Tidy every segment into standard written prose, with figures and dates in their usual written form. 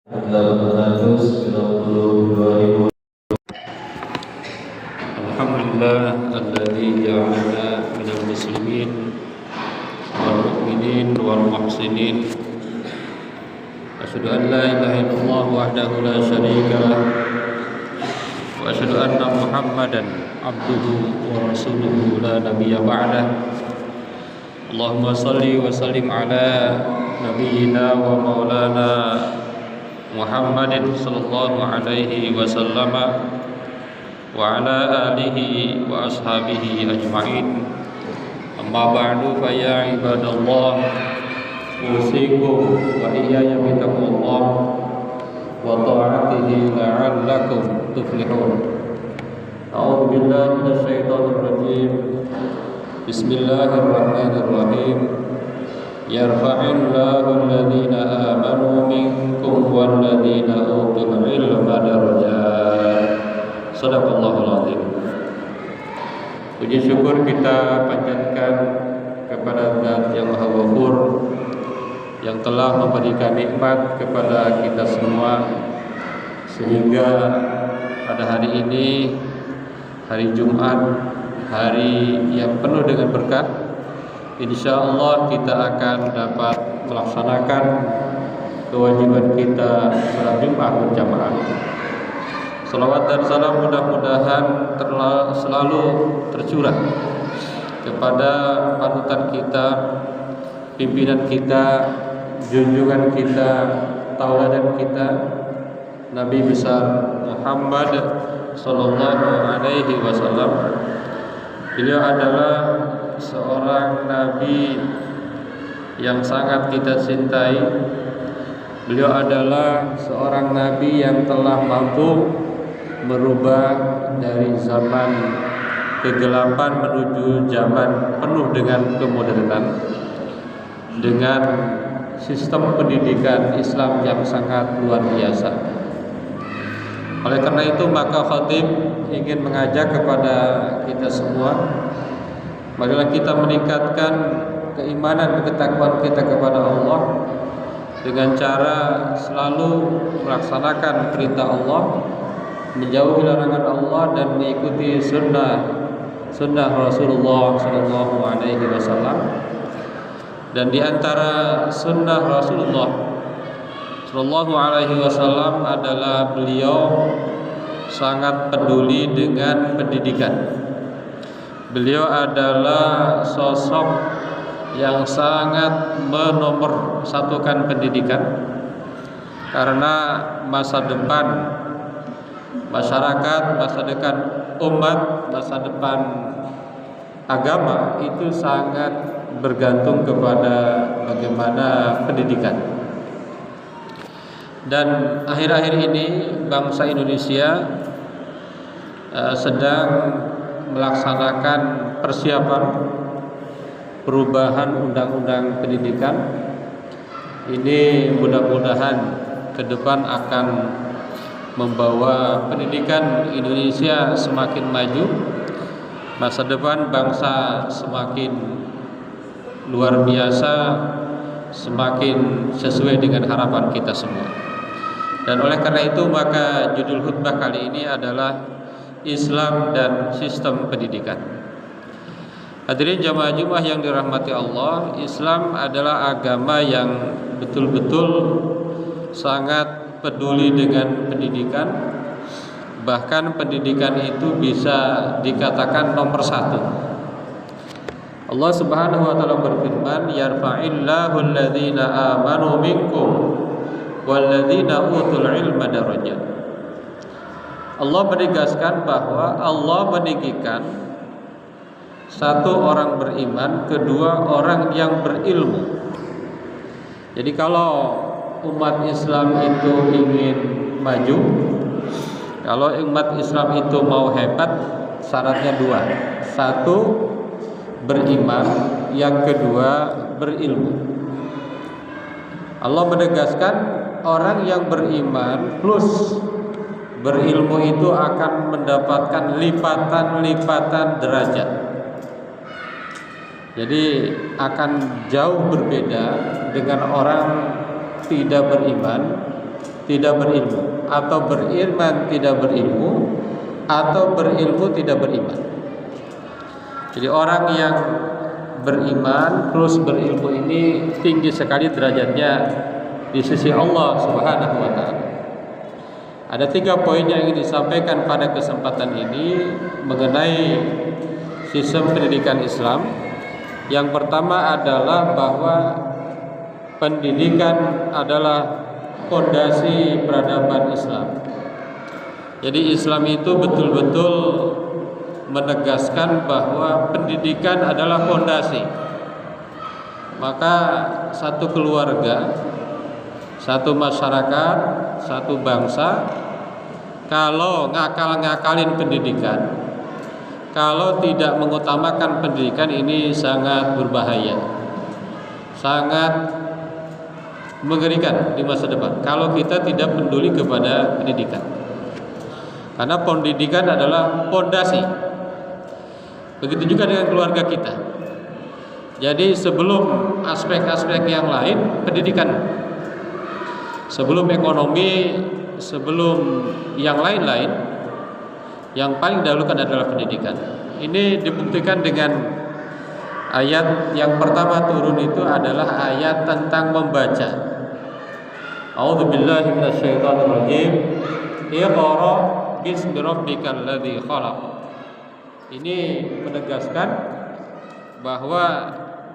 892. Alhamdulillah alladzi ja'alana minal muslimin wal mu'minin wal muhsinin. Asyhadu an la ilaha illallah wahdahu la syarika lah wa asyhadu anna Muhammadan abduhu wa rasuluhu la nabiyya ba'dah. Allahumma shalli wa sallim ala nabiyyina wa maulana Muhammadin sallallahu alaihi wasallam wa ala alihi wa ashabihi ajma'in. Amma ba'du fa ya ibadallah, usikum wa iyaya bitaqwallah wa ta'atihi la'allakum tuflihun. A'udzu billahi minasyaitonir rajim. Bismillahirrahmanirrahim. Yarfa'illahu alladhina amanu minkum walladhina utul ilma darajat. Shadaqallahul azim. Puji syukur kita panjatkan kepada Zat yang Maha Ghafur yang telah memberikan nikmat kepada kita semua, sehingga pada hari ini, hari Jumat, hari yang penuh dengan berkah, insyaallah kita akan dapat melaksanakan kewajiban kita salat Jumat berjamaah. Salawat dan salam mudah-mudahan selalu tercurah kepada panutan kita, pimpinan kita, junjungan kita, tauladan kita, Nabi besar Muhammad sallallahu alaihi wasallam. Beliau adalah seorang nabi yang sangat kita cintai. Beliau adalah seorang nabi yang telah mampu merubah dari zaman kegelapan menuju zaman penuh dengan kemodernan, dengan sistem pendidikan Islam yang sangat luar biasa. Oleh karena itu, maka khatib ingin mengajak kepada kita semua, marilah kita meningkatkan keimanan dan ketakwaan kita kepada Allah dengan cara selalu melaksanakan perintah Allah, menjauhi larangan Allah, dan mengikuti sunnah Rasulullah Sallallahu Alaihi Wasallam. Dan di antara sunnah Rasulullah Sallallahu Alaihi Wasallam adalah beliau sangat peduli dengan pendidikan. Beliau adalah sosok yang sangat menomorsatukan pendidikan, karena masa depan masyarakat, masa depan umat, masa depan agama itu sangat bergantung kepada bagaimana pendidikan. Dan akhir-akhir ini bangsa Indonesia sedang melaksanakan persiapan perubahan undang-undang pendidikan. Ini mudah-mudahan ke depan akan membawa pendidikan Indonesia semakin maju, masa depan bangsa semakin luar biasa, semakin sesuai dengan harapan kita semua. Dan oleh karena itu, maka judul khutbah kali ini adalah Islam dan sistem pendidikan. Hadirin jamaah Jumat yang dirahmati Allah, Islam adalah agama yang betul-betul sangat peduli dengan pendidikan. Bahkan pendidikan itu bisa dikatakan nomor satu. Allah Subhanahu wa taala berfirman, yarfa'illahu alladhina amanu minkum walladzina utul ilma darajat. Allah menegaskan bahwa Allah meninggikan satu orang beriman, kedua orang yang berilmu. Jadi kalau umat Islam itu ingin maju, kalau umat Islam itu mau hebat, syaratnya dua. Satu, beriman, yang kedua berilmu. Allah menegaskan orang yang beriman plus berilmu itu akan mendapatkan lipatan-lipatan derajat. Jadi akan jauh berbeda dengan orang tidak beriman tidak berilmu, atau beriman tidak berilmu, atau berilmu tidak beriman. Jadi orang yang beriman terus berilmu ini tinggi sekali derajatnya di sisi Allah Subhanahu wa taala. Ada 3 poin yang ingin disampaikan pada kesempatan ini mengenai sistem pendidikan Islam. Yang pertama adalah bahwa pendidikan adalah fondasi peradaban Islam. Jadi Islam itu betul-betul menegaskan bahwa pendidikan adalah fondasi. Maka satu keluarga, satu masyarakat, satu bangsa kalau ngakal-ngakalin pendidikan, kalau tidak mengutamakan pendidikan, ini sangat berbahaya, sangat mengerikan di masa depan kalau kita tidak peduli kepada pendidikan. Karena pendidikan adalah fondasi. Begitu juga dengan keluarga kita. Jadi sebelum aspek-aspek yang lain, pendidikan. Sebelum ekonomi, sebelum yang lain-lain, yang paling dahulukan adalah pendidikan. Ini dibuktikan dengan ayat yang pertama turun itu adalah ayat tentang membaca. A'udzubillahi minasyaitonirrajim. Iqra bismi rabbikal ladzi khalaq. Ini menegaskan bahwa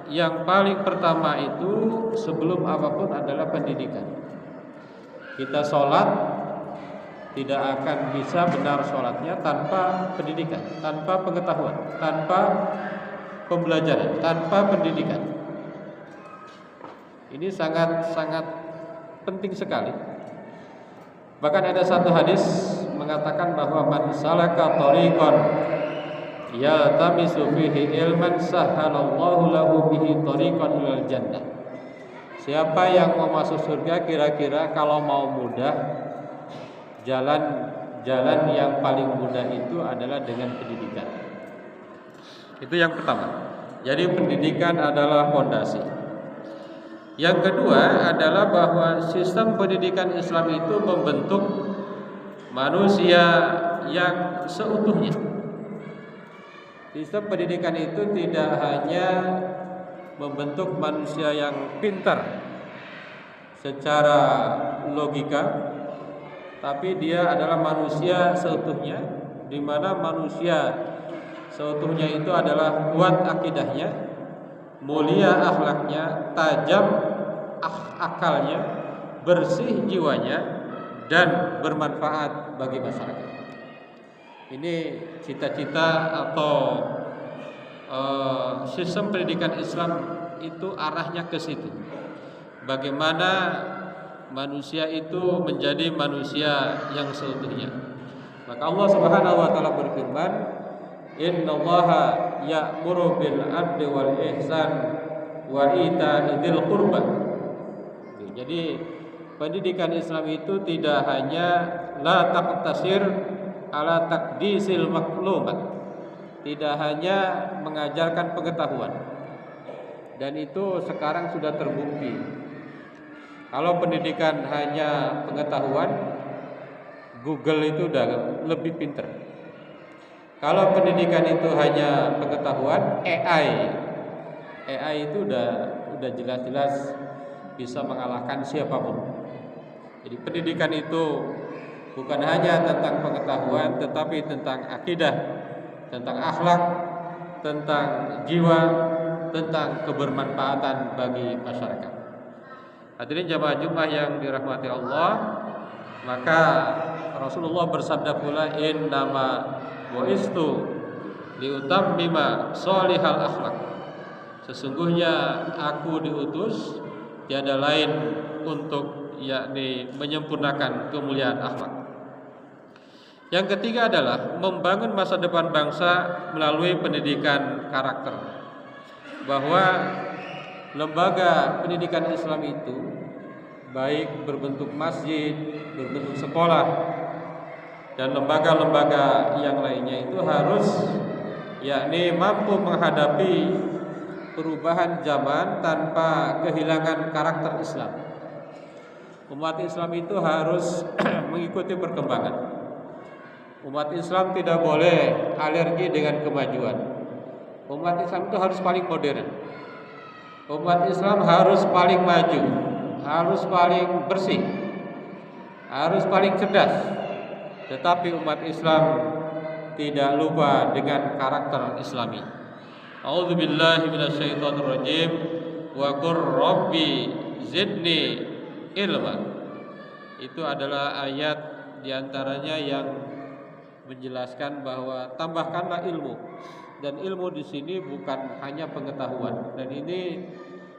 yang paling pertama itu sebelum apapun adalah pendidikan. Kita sholat tidak akan bisa benar sholatnya tanpa pendidikan, tanpa pengetahuan, tanpa pembelajaran, tanpa pendidikan. Ini sangat-sangat penting sekali. Bahkan ada satu hadis mengatakan bahwa man salaka thariqan yaltamisu fihi ilman sahhalallahu lahu bihi thariqan ilal jannah. Siapa yang mau masuk surga kira-kira kalau mau mudah, jalan yang paling mudah itu adalah dengan pendidikan. Itu yang pertama. Jadi pendidikan adalah fondasi. Yang kedua adalah bahwa sistem pendidikan Islam itu membentuk manusia yang seutuhnya. Sistem pendidikan itu tidak hanya membentuk manusia yang pintar secara logika, tapi dia adalah manusia seutuhnya, di mana manusia seutuhnya itu adalah kuat akidahnya, mulia akhlaknya, tajam akalnya, bersih jiwanya, dan bermanfaat bagi masyarakat. Ini cita-cita atau sistem pendidikan Islam itu arahnya ke situ. Bagaimana manusia itu menjadi manusia yang seutuhnya. Maka Allah Subhanahu wa taala berfirman, "Innallaha ya'muru bil 'adli wal ihsan wa ita'i dzil qurba." Jadi pendidikan Islam itu tidak hanya la taqtasir ala taqdisil maklumat, tidak hanya mengajarkan pengetahuan. Dan itu sekarang sudah terbukti. Kalau pendidikan hanya pengetahuan, Google itu udah lebih pinter. Kalau pendidikan itu hanya pengetahuan, AI itu udah jelas-jelas bisa mengalahkan siapapun. Jadi pendidikan itu bukan hanya tentang pengetahuan, tetapi tentang akidah, tentang akhlak, tentang jiwa, tentang kebermanfaatan bagi masyarakat. Hadirin jamaah Jumat yang dirahmati Allah, maka Rasulullah bersabda pula, innama bu'istu liutammima sholihal akhlak. Sesungguhnya aku diutus tiada lain untuk yakni menyempurnakan kemuliaan akhlak. Yang ketiga adalah membangun masa depan bangsa melalui pendidikan karakter. Bahwa lembaga pendidikan Islam itu baik berbentuk masjid, berbentuk sekolah, dan lembaga-lembaga yang lainnya itu harus yakni mampu menghadapi perubahan zaman tanpa kehilangan karakter Islam. Umat Islam itu harus mengikuti perkembangan. Umat Islam tidak boleh alergi dengan kemajuan. Umat Islam itu harus paling modern. Umat Islam harus paling maju, harus paling bersih, harus paling cerdas. Tetapi umat Islam tidak lupa dengan karakter Islami. A'udzubillahi minasyaitonirrajim. Wa qur rabbi zidni ilma. Itu adalah ayat diantaranya yang menjelaskan bahwa tambahkanlah ilmu. Dan ilmu di sini bukan hanya pengetahuan. Dan ini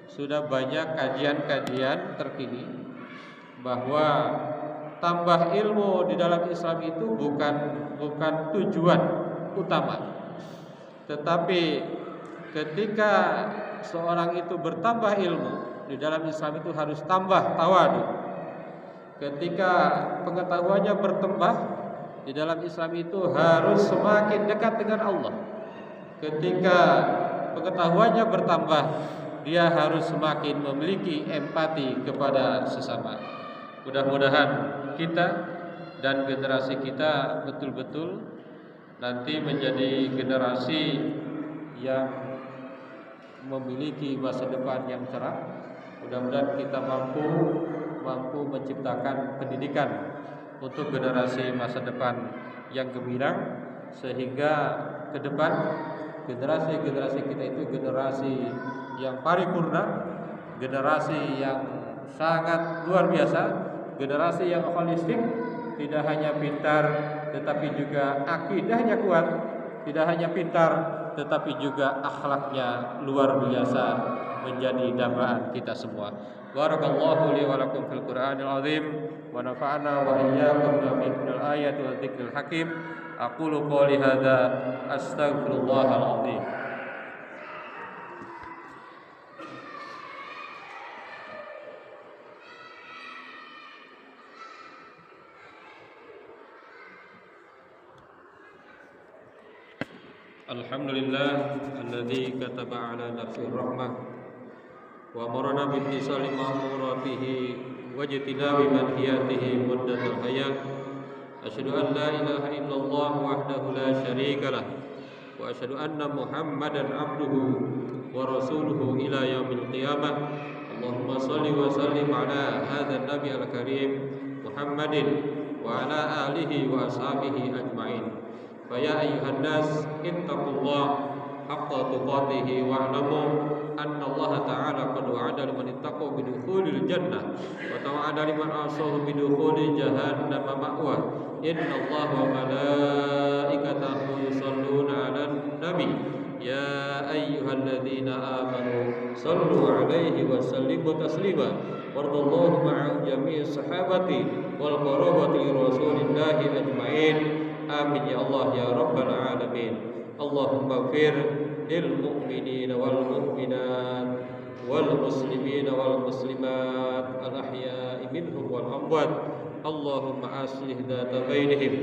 sudah banyak kajian-kajian terkini bahwa tambah ilmu di dalam Islam itu bukan tujuan utama. Tetapi ketika seorang itu bertambah ilmu di dalam Islam itu harus tambah tawadu. Ketika pengetahuannya bertambah di dalam Islam itu harus semakin dekat dengan Allah. Ketika pengetahuannya bertambah, dia harus semakin memiliki empati kepada sesama. Mudah-mudahan kita dan generasi kita betul-betul nanti menjadi generasi yang memiliki masa depan yang cerah. Mudah-mudahan kita mampu menciptakan pendidikan untuk generasi masa depan yang gemilang, sehingga ke depan generasi kita itu generasi yang paripurna, generasi yang sangat luar biasa, generasi yang holistik, tidak hanya pintar tetapi juga akidahnya kuat, tidak hanya pintar tetapi juga akhlaknya luar biasa, menjadi dambaan kita semua. Barakallahu li wa lakum fil Qur'anil azim wa nafa'ana wa iyyakum bil ayati wa dzikril hakim. Aqulu qouli hadza astaghfirullahal azim. Alhamdulillah alladzi kataba ala nafsihi rahmah wa amarna bi ittisali ma'muratihi wa jtinabi manhiyatihi muddatal hayat. Asyhadu an la ilaha illallah wahdahu la syarika lah wa asyhadu anna Muhammadan abduhu wa rasuluhu ila yaumil qiyamah. Allahumma shalli wa sallim ala hadzal nabi al-karim Muhammadin wa ala alihi wa ashabihi ajmain. Faya ayyuhan nas ittaqullah haqqa tuqatih wa'lamu anna Allah ta'ala qad wa'ada liman ittaqa bidukhulil jannah wa tawa'ada liman asahu bidukhulil jahannam ma'wa. Inna Allah wa malaikatahu yusalluna 'alan nabi ya ayyuhalladzina amanu sallu 'alaihi wa sallimu taslima. Wardallahu ma'a jami'i sahabati wal qarabati rasulillahi ajmain. Amin ya Allah ya rabbal alamin. Allahumma ighfir lil mu'minina wal mu'minat wal muslimina wal muslimat al ahya'i minhum wal amwat. Allahumma aslih dhata bainihim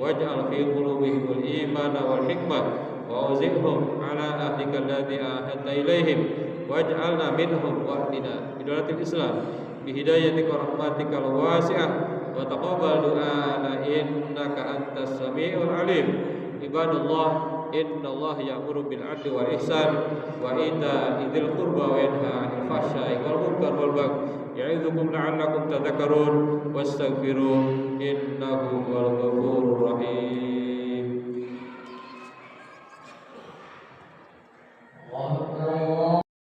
waj'al fi qulubihim al iman wal hikmah wa awzi'hum ala ahlika alladhi ahadta ilaihim waj'alna minhum wa'tina bidalatil islam bihidayatika rahmatika al wasi'ah wa taqabbal du'ana innaka antas samiul alim. Ibadallah, innallaha ya'muru bil 'adli wal ihsan wa ita'i dzil qurba wa yanha 'anil fahsya'i wal munkar wal baghi ya'idzukum la'allakum tadhakkarun wastaghfiru innahu huwal